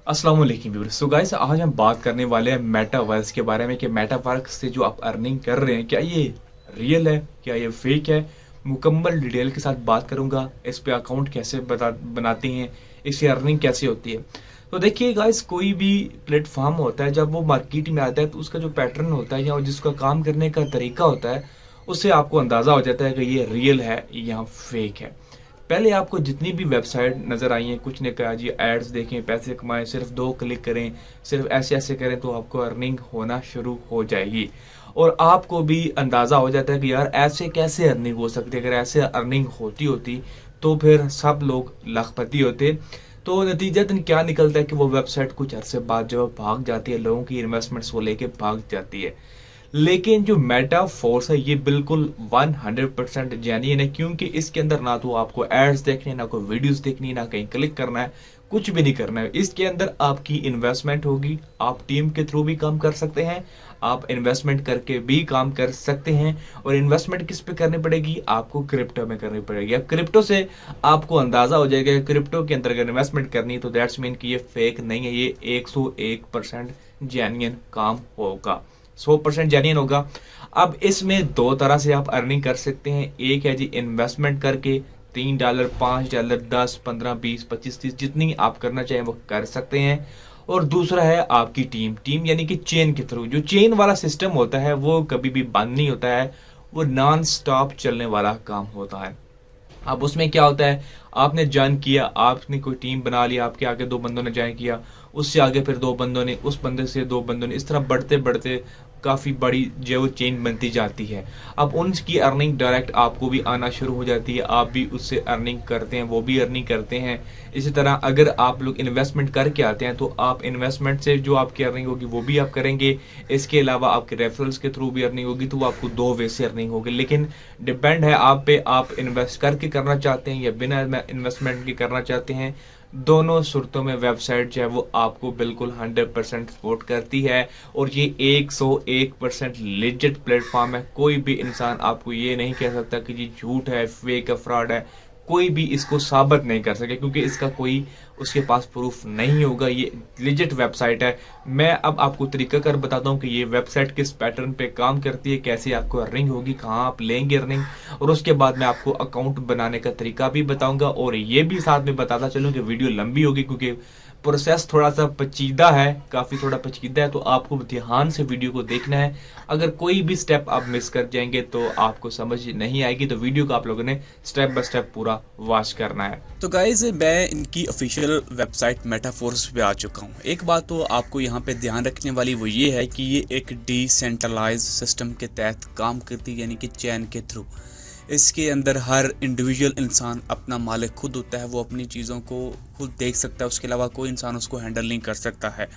अस्सलाम वालेकुम viewers. So guys, आज हम बात करने वाले हैं मेटावर्स के बारे में कि मेटावर्स से जो आप अर्निंग कर रहे हैं, क्या ये रियल है, क्या ये फेक है। मुकम्मल डिटेल के साथ बात करूंगा। इस पे अकाउंट कैसे बनाते हैं, इससे अर्निंग कैसे होती है। तो देखिए गाइस, कोई भी प्लेटफॉर्म होता है, जब वो मार्केट में आता है तो उसका जो पैटर्न होता है या जिसका काम करने का तरीका होता है, उससे आपको अंदाज़ा हो जाता है कि ये रियल है या फेक है। पहले आपको जितनी भी वेबसाइट नज़र आई हैं, कुछ ने कहा जी एड्स देखें, पैसे कमाएं, सिर्फ 2 क्लिक करें, सिर्फ ऐसे ऐसे करें तो आपको अर्निंग होना शुरू हो जाएगी। और आपको भी अंदाज़ा हो जाता है कि यार ऐसे कैसे अर्निंग हो सकती है। अगर ऐसे अर्निंग होती होती तो फिर सब लोग लाखपति होते। तो नतीजतन क्या निकलता है कि वो वेबसाइट कुछ अरसे बाद जब भाग जाती है, लोगों की इन्वेस्टमेंट्स को लेके भाग जाती है। लेकिन जो मेटा फोर्स है ये बिल्कुल 100% जेन्युइन है, क्योंकि इसके अंदर ना तो आपको एड्स देखने, ना कोई वीडियोस देखनी, ना कहीं क्लिक करना है, कुछ भी नहीं करना है। इसके अंदर आपकी इन्वेस्टमेंट होगी। आप टीम के थ्रू भी काम कर सकते हैं, आप इन्वेस्टमेंट करके भी काम कर सकते हैं। और इन्वेस्टमेंट किस पे करनी पड़ेगी? आपको क्रिप्टो में करनी पड़ेगी। अब क्रिप्टो से आपको अंदाजा हो जाएगा, क्रिप्टो के अंदर अगर इन्वेस्टमेंट करनी है तो दैट्स मीन कि ये फेक नहीं है, ये 101% जेन्युइन काम होगा, 100% जेन्युइन होगा। अब इसमें दो तरह से आप अर्निंग कर सकते हैं। एक है जी इन्वेस्टमेंट करके, $3, $5, 10, 15, 20, 25, 30 जितनी आप करना चाहें वो कर सकते हैं। और दूसरा है आपकी टीम टीम यानी कि चेन के थ्रू। जो चेन वाला सिस्टम होता है वो कभी भी बंद नहीं होता है, वो नॉन स्टॉप चलने वाला काम होता है। अब उसमें क्या होता है, आपने ज्वाइन किया, आपने कोई टीम बना लिया, आपके आगे 2 बंदों ने ज्वाइन किया, उससे आगे फिर 2 बंदों ने, उस बंदे से 2 बंदों ने, इस तरह बढ़ते बढ़ते काफ़ी बड़ी जो वो चेन बनती जाती है। अब उनकी अर्निंग डायरेक्ट आपको भी आना शुरू हो जाती है, आप भी उससे अर्निंग करते हैं, वो भी अर्निंग करते हैं। इसी तरह अगर आप लोग इन्वेस्टमेंट करके आते हैं तो आप इन्वेस्टमेंट से जो आपकी अर्निंग होगी वो भी आप करेंगे। इसके अलावा आपके रेफरल्स के थ्रू भी अर्निंग होगी, तो वो आपको 2 वे से अर्निंग होगी। लेकिन डिपेंड है आप पे, आप इन्वेस्ट करके करना चाहते हैं या बिना इन्वेस्टमेंट के करना चाहते हैं। दोनों सूरतों में वेबसाइट जो है वो आपको बिल्कुल 100% सपोर्ट करती है। और ये 101% लेजिट प्लेटफॉर्म है। कोई भी इंसान आपको ये नहीं कह सकता कि ये झूठ है, फेक है, फ्रॉड है। कोई भी इसको साबित नहीं कर सके, क्योंकि इसका कोई उसके पास प्रूफ नहीं होगा। ये लेजिट वेबसाइट है। मैं अब आपको तरीकाकार बताता हूँ कि ये वेबसाइट किस पैटर्न पे काम करती है, कैसे आपको अर्निंग होगी, कहाँ आप लेंगे अर्निंग। और उसके बाद मैं आपको अकाउंट बनाने का तरीका भी बताऊंगा। और ये भी साथ में बताता चलूँ कि वीडियो लंबी होगी, क्योंकि प्रोसेस थोड़ा सा पेचीदा है, काफ़ी थोड़ा पेचीदा है, तो आपको ध्यान से वीडियो को देखना है। अगर कोई भी स्टेप आप मिस कर जाएंगे तो आपको समझ नहीं आएगी। तो वीडियो को आप लोगों ने स्टेप बाय स्टेप पूरा वॉच करना है। तो गाइज मैं इनकी ऑफिशियल वेबसाइट मेटाफोर्स पे आ चुका हूँ। एक बात तो आपको यहाँ पे ध्यान रखने वाली वो ये है कि ये एक डिसेंट्रलाइज सिस्टम के तहत काम करती है, यानी कि चैन के थ्रू। इसके अंदर हर इंडिविजुअल इंसान अपना मालिक खुद होता है, वो अपनी चीज़ों को खुद देख सकता है, उसके अलावा कोई इंसान उसको हैंडल नहीं कर सकता है।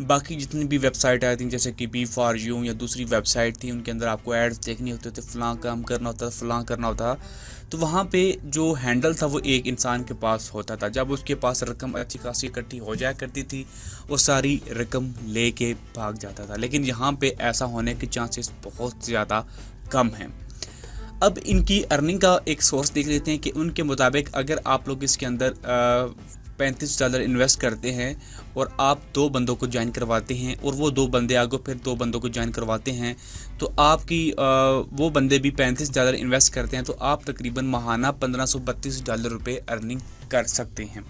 बाकी जितनी भी वेबसाइट आई थी, जैसे कि बी फॉर यू या दूसरी वेबसाइट थी, उनके अंदर आपको एड्स देखनी होते थे, फ़लाँ काम करना होता था, फ़लाँ करना होता था। तो वहाँ पे जो हैंडल था वो एक इंसान के पास होता था। जब उसके पास रकम अच्छी खासी इकट्ठी हो जाया करती थी, वो सारी रकम लेके भाग जाता था। लेकिन यहाँ पे ऐसा होने के चांसेस बहुत ज़्यादा कम हैं। अब इनकी अर्निंग का एक सोर्स देख लेते हैं कि उनके मुताबिक अगर आप लोग इसके अंदर $35 इन्वेस्ट करते हैं और आप 2 बंदों को ज्वाइन करवाते हैं और वो 2 बंदे आगे फिर 2 बंदों को ज्वाइन करवाते हैं, तो आपकी वो बंदे भी $35 इन्वेस्ट करते हैं, तो आप तकरीबन माहाना $1532 अर्निंग कर सकते हैं।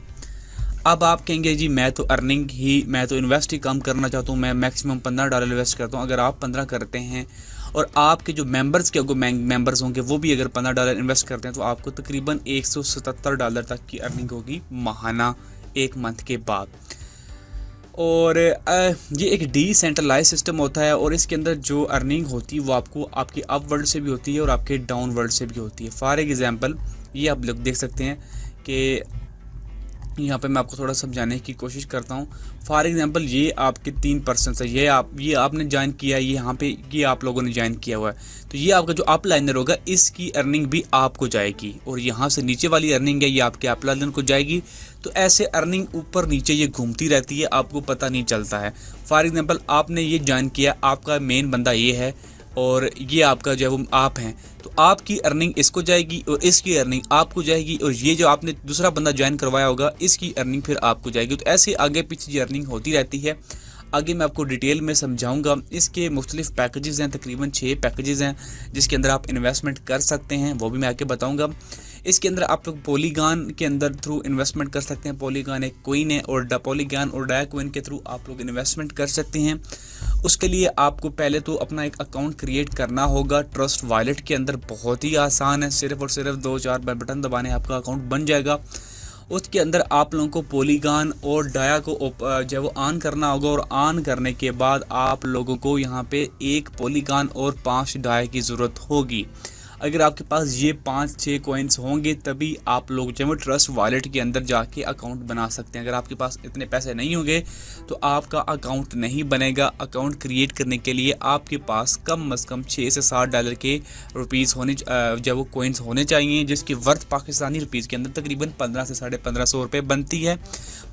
अब आप कहेंगे जी मैं तो इन्वेस्ट ही कम करना चाहता हूँ, मैं मैक्सिमम $15 इन्वेस्ट करता हूँ। अगर आप 15 करते हैं और आपके जो मेंबर्स के अगो मेंबर्स होंगे वो भी अगर $15 इन्वेस्ट करते हैं, तो आपको तकरीबन $177 तक की अर्निंग होगी माहाना, एक मंथ के बाद। और ये एक डिसेंट्रलाइज सिस्टम होता है और इसके अंदर जो अर्निंग होती है वो आपको आपकी अपवर्ड से भी होती है और आपके डाउनवर्ड से भी होती है। फॉर एग्जांपल ये आप लोग देख सकते हैं कि यहाँ पे मैं आपको थोड़ा समझाने की कोशिश करता हूँ। फॉर एग्जांपल ये आपके 3% है, ये आपने ज्वाइन किया है, ये यहाँ पे ये आप लोगों ने ज्वाइन किया हुआ है, तो ये आपका जो अप लाइनर होगा इसकी अर्निंग भी आपको जाएगी। और यहाँ से नीचे वाली अर्निंग है ये आपके अप लाइनर को जाएगी। तो ऐसे अर्निंग ऊपर नीचे ये घूमती रहती है, आपको पता नहीं चलता है। फॉर एग्जाम्पल आपने ये ज्वाइन किया, आपका मेन बंदा ये है, और ये आपका जो है वो आप हैं, तो आपकी अर्निंग इसको जाएगी और इसकी अर्निंग आपको जाएगी, और ये जो आपने दूसरा बंदा ज्वाइन करवाया होगा इसकी अर्निंग फिर आपको जाएगी। तो ऐसे आगे पीछे ये अर्निंग होती रहती है। आगे मैं आपको डिटेल में समझाऊंगा। इसके मुख्तलिफ पैकेजेस हैं, तकरीबन 6 पैकेजेस हैं जिसके अंदर आप इन्वेस्टमेंट कर सकते हैं, वो भी मैं आगे बताऊंगा। इसके अंदर आप लोग पॉलीगॉन के अंदर थ्रू इन्वेस्टमेंट कर सकते हैं। पॉलीगॉन एक कोइन है और पॉलीगॉन और डाया कोइन के थ्रू आप लोग इन्वेस्टमेंट कर सकते हैं। उसके लिए आपको पहले तो अपना एक अकाउंट क्रिएट करना होगा ट्रस्ट वॉलेट के अंदर। बहुत ही आसान है, सिर्फ और सिर्फ 2-4 बटन दबाने आपका अकाउंट बन जाएगा। उसके अंदर आप लोगों को पॉलीगॉन और डाया को जो है वो ऑन करना होगा, और ऑन करने के बाद आप लोगों को यहाँ पे 1 पॉलीगॉन और 5 डाया की ज़रूरत होगी। अगर आपके पास ये 5-6 कॉइन्स होंगे तभी आप लोग जो है ट्रस्ट वॉलेट के अंदर जाके अकाउंट बना सकते हैं। अगर आपके पास इतने पैसे नहीं होंगे तो आपका अकाउंट नहीं बनेगा। अकाउंट क्रिएट करने के लिए आपके पास कम से कम 6 से 7 डॉलर के रुपीज़ होने जो वो कॉइन्स होने चाहिए, जिसकी वर्थ पाकिस्तानी रुपीज़ के अंदर तकरीबन 1500 से 1550 रुपये बनती है।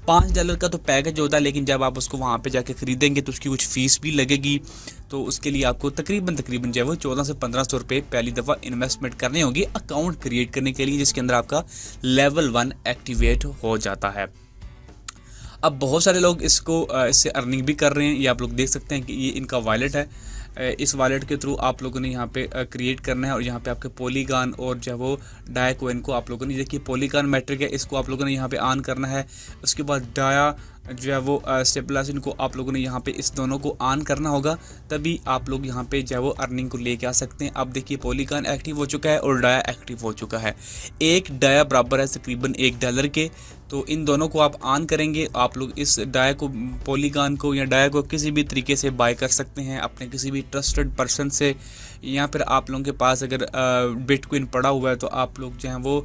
5 डॉलर का तो पैकेज होता है, लेकिन जब आप उसको वहाँ पे जाके ख़रीदेंगे तो उसकी कुछ फ़ीस भी लगेगी। तो उसके लिए आपको तकरीबन जो है वो 1400 से 1500 रुपये पहली दफ़ा इन्वेस्टमेंट करने होंगे अकाउंट क्रिएट करने के लिए, जिसके अंदर आपका लेवल 1 एक्टिवेट हो जाता है। अब बहुत सारे लोग इससे अर्निंग भी कर रहे हैं। ये आप लोग देख सकते हैं कि ये इनका वॉलेट है। इस वॉलेट के थ्रू आप लोगों ने यहाँ पे क्रिएट करना है, और यहाँ पे आपके पॉलीगॉन और जो है वो डाया कोइन को आप लोगों ने, देखिए पॉलीगॉन मैट्रिक है, इसको आप लोगों ने यहाँ पे ऑन करना है। उसके बाद डाया जो है वो स्टेबलाइज, इनको आप लोगों ने यहाँ पे इस दोनों को ऑन करना होगा, तभी आप लोग यहाँ पे जो है वो अर्निंग को लेके आ सकते हैं। अब देखिए पॉलीगॉन एक्टिव हो चुका है और डाया एक्टिव हो चुका है। 1 डाया बराबर है तकरीबन $1 के। तो इन दोनों को आप ऑन करेंगे, आप लोग इस डाया को, पॉलीगॉन को या डाया को किसी भी तरीके से बाय कर सकते हैं अपने किसी भी ट्रस्टेड पर्सन से। यहाँ पर आप लोगों के पास अगर बिटकॉइन पड़ा हुआ है तो आप लोग जो हैं वो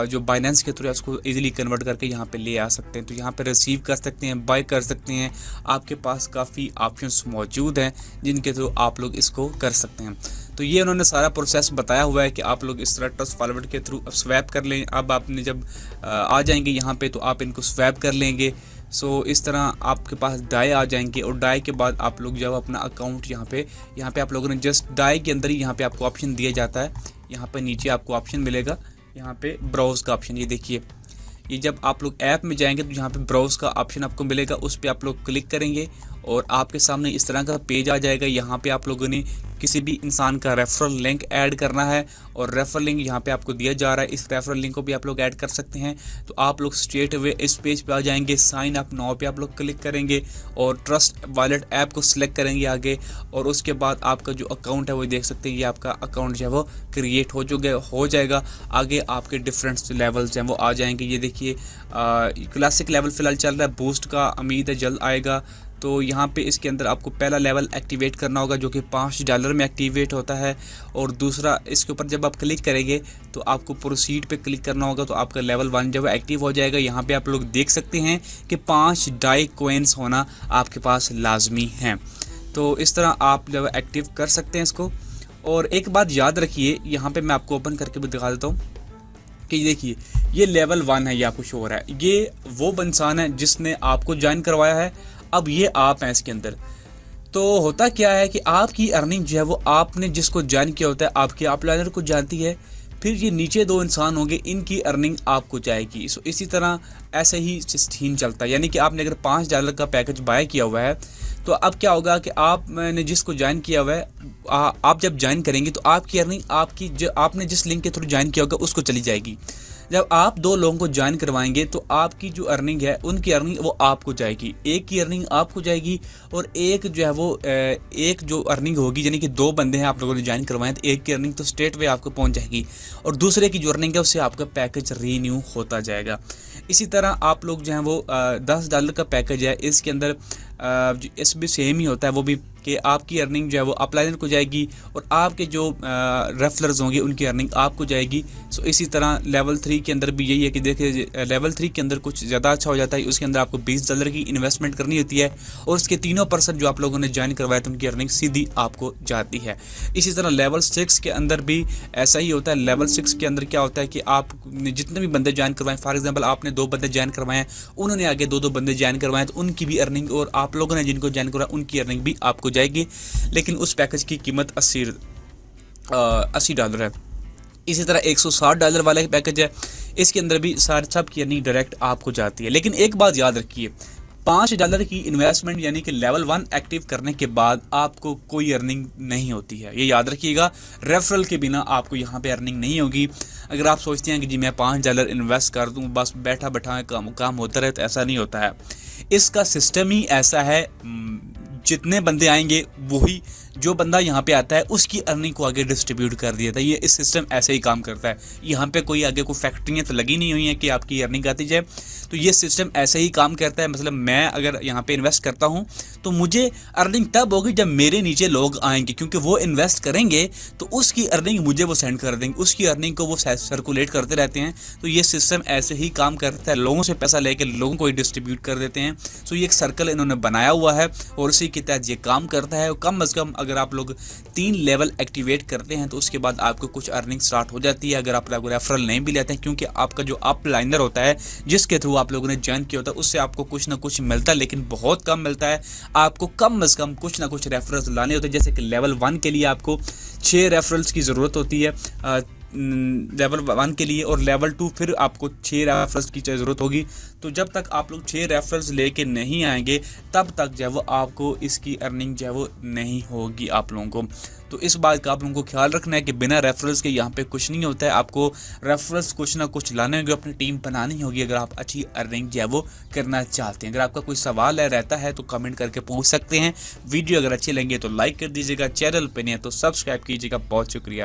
जो बाइनेंस के थ्रू है उसको इजीली कन्वर्ट करके यहाँ पे ले आ सकते हैं। तो यहाँ पे रिसीव कर सकते हैं, बाय कर सकते हैं। आपके पास काफ़ी ऑप्शंस मौजूद हैं जिनके थ्रू आप लोग इसको कर सकते हैं। तो ये उन्होंने सारा प्रोसेस बताया हुआ है कि आप लोग इस तरह ट्रस्ट वॉलेट के थ्रू स्वैप कर लें। अब आपने जब आ जाएंगे यहाँ पे तो आप इनको स्वैप कर लेंगे। सो इस तरह आपके पास डाई आ जाएंगे, और डाई के बाद आप लोग जब अपना अकाउंट यहाँ पे आप लोगों ने जस्ट डाई के अंदर ही यहाँ पे आपको ऑप्शन दिया जाता है। यहाँ पे नीचे आपको ऑप्शन मिलेगा, यहाँ पे ब्राउज़ का ऑप्शन, ये देखिए। ये जब आप लोग ऐप में जाएंगे तो यहाँ पे ब्राउज़ का ऑप्शन आपको मिलेगा, उस पर आप लोग क्लिक करेंगे और आपके सामने इस तरह का पेज आ जाएगा। यहाँ पे आप लोगों ने किसी भी इंसान का रेफरल लिंक ऐड करना है, और रेफरल लिंक यहाँ पे आपको दिया जा रहा है। इस रेफरल लिंक को भी आप लोग ऐड कर सकते हैं। तो आप लोग स्ट्रेट अवे इस पेज पे आ जाएंगे, साइन अप नाउ पे आप लोग क्लिक करेंगे और ट्रस्ट वॉलेट ऐप को सिलेक्ट करेंगे आगे, और उसके बाद आपका जो अकाउंट है वो देख सकते हैं, ये आपका अकाउंट जो है वो क्रिएट हो जाएगा। आगे आपके डिफरेंट लेवल्स हैं वो आ जाएंगे। ये देखिए क्लासिक लेवल फ़िलहाल चल रहा है, बूस्ट का उम्मीद है जल्द आएगा। तो यहाँ पे इसके अंदर आपको पहला लेवल एक्टिवेट करना होगा जो कि $5 में एक्टिवेट होता है, और दूसरा इसके ऊपर जब आप क्लिक करेंगे तो आपको प्रोसीड पे क्लिक करना होगा, तो आपका लेवल 1 जब एक्टिव हो जाएगा। यहाँ पे आप लोग देख सकते हैं कि 5 डाई कोइंस होना आपके पास लाजमी है। तो इस तरह आप जब एक्टिव कर सकते हैं इसको। और एक बात याद रखिए, यहाँ पे मैं आपको ओपन करके भी दिखा देता हूँ कि देखिए ये लेवल 1 है, ये आपको शो हो रहा है। ये वो इंसान है जिसने आपको ज्वाइन करवाया है, अब ये आप हैं इसके अंदर। तो होता क्या है कि आपकी अर्निंग जो है वो आपने जिसको ज्वाइन किया होता है, आपके अपलाइनर को जानती है, फिर ये नीचे 2 इंसान होंगे, इनकी अर्निंग आपको जाएगी। सो इसी तरह ऐसे ही सीन चलता है। यानी कि आपने अगर $5 का पैकेज बाय किया हुआ है तो अब क्या होगा कि आपने जिसको ज्वाइन किया हुआ है, आप जब ज्वाइन करेंगे तो आपकी अर्निंग आपकी जो आपने जिस लिंक के थ्रू ज्वाइन किया होगा उसको चली जाएगी। जब आप 2 लोगों को ज्वाइन करवाएंगे तो आपकी जो अर्निंग है उनकी अर्निंग वो आपको जाएगी। एक की अर्निंग आपको जाएगी, और एक जो है वो एक जो अर्निंग होगी, यानी कि 2 बंदे हैं आप लोगों ने ज्वाइन करवाए, तो एक की अर्निंग तो स्ट्रेट वे आपको पहुंच जाएगी, और दूसरे की जो अर्निंग है उससे आपका पैकेज रीन्यू होता जाएगा। इसी तरह आप लोग जो हैं वो $10 का पैकेज है, इसके अंदर इस भी सेम ही होता है, वो भी कि आपकी अर्निंग जो है वो अपलाइनर को जाएगी, और आपके जो रेफलर्स होंगे उनकी अर्निंग आपको जाएगी। सो इसी तरह लेवल 3 के अंदर भी यही है कि देखिए लेवल 3 के अंदर कुछ ज़्यादा अच्छा हो जाता है। उसके अंदर आपको $20 की इन्वेस्टमेंट करनी होती है, और उसके 3% जो आप लोगों ने ज्वाइन करवाया तो उनकी अर्निंग सीधी आपको जाती है। इसी तरह लेवल 6 के अंदर भी ऐसा ही होता है। लेवल 6 के अंदर क्या होता है कि आप जितने भी बंदे ज्वाइन करवाएं, फॉर एग्जाम्पल आपने 2 बंदे ज्वाइन करवाएं, उन्होंने आगे 2-2 बंदे ज्वाइन करवाएं, तो उनकी भी अर्निंग, और आप लोगों ने जिनको ज्वाइन करवाया उनकी अर्निंग भी आपको जाएगी, लेकिन उस पैकेज की कीमत $80 है। इसी तरह $160 वाला पैकेज है, इसके अंदर भी सारे सब की अर्निंग डायरेक्ट आपको जाती है। लेकिन एक बात याद रखिए, $5 की इन्वेस्टमेंट यानी कि लेवल 1 एक्टिव करने के बाद आपको कोई अर्निंग नहीं होती है, ये याद रखिएगा। रेफरल के बिना आपको यहाँ पे अर्निंग नहीं होगी। अगर आप सोचते हैं कि जी मैं $5 इन्वेस्ट कर दूँ बस बैठा बैठा काम होता रहे, तो ऐसा नहीं होता है। इसका सिस्टम ही ऐसा है, जितने बंदे आएंगे वही जो बंदा यहाँ पे आता है उसकी अर्निंग को आगे डिस्ट्रीब्यूट कर दिया था। ये इस सिस्टम ऐसे ही काम करता है। यहाँ पे कोई आगे कोई फैक्ट्रियाँ तो लगी नहीं हुई हैं कि आपकी अर्निंग आती जाए, तो ये सिस्टम ऐसे ही काम करता है। मतलब मैं अगर यहाँ पे इन्वेस्ट करता हूँ तो मुझे अर्निंग तब होगी जब मेरे नीचे लोग आएंगे, क्योंकि वो इन्वेस्ट करेंगे तो उसकी अर्निंग मुझे वो सेंड कर देंगे, उसकी अर्निंग को वो सर्कुलेट करते रहते हैं। तो ये सिस्टम ऐसे ही काम करता है, लोगों से पैसा लेकर लोगों को डिस्ट्रीब्यूट कर देते हैं। तो ये एक सर्कल इन्होंने बनाया हुआ है और उसी के तहत ये काम करता है। कम से कम अगर आप लोग 3 लेवल एक्टिवेट करते हैं तो उसके बाद आपको कुछ अर्निंग स्टार्ट हो जाती है। अगर आप लोग रेफरल नहीं भी लेते हैं, क्योंकि आपका जो अपलाइनर होता है जिसके थ्रू आप लोगों ने ज्वाइन किया होता है उससे आपको कुछ ना कुछ मिलता है, लेकिन बहुत कम मिलता है। आपको कम से कम कुछ ना कुछ रेफरल्स लाने होते हैं। जैसे कि लेवल 1 के लिए आपको 6 रेफरल्स की ज़रूरत होती है लेवल 1 के लिए, और लेवल 2 फिर आपको 6 रेफरल्स की ज़रूरत होगी। तो जब तक आप लोग 6 रेफरल्स लेके नहीं आएंगे तब तक जो है वो आपको इसकी अर्निंग जो है वो नहीं होगी आप लोगों को। तो इस बात का आप लोगों को ख्याल रखना है कि बिना रेफरल्स के यहाँ पे कुछ नहीं होता है। आपको रेफरल्स कुछ ना कुछ लाने होंगे, अपनी टीम बनानी होगी अगर आप अच्छी अर्निंग जो है वो करना चाहते हैं। अगर आपका कोई सवाल रहता है तो कमेंट करके पूछ सकते हैं। वीडियो अगर अच्छी लगे तो लाइक कर दीजिएगा, चैनल पे नहीं है तो सब्सक्राइब कीजिएगा। बहुत शुक्रिया।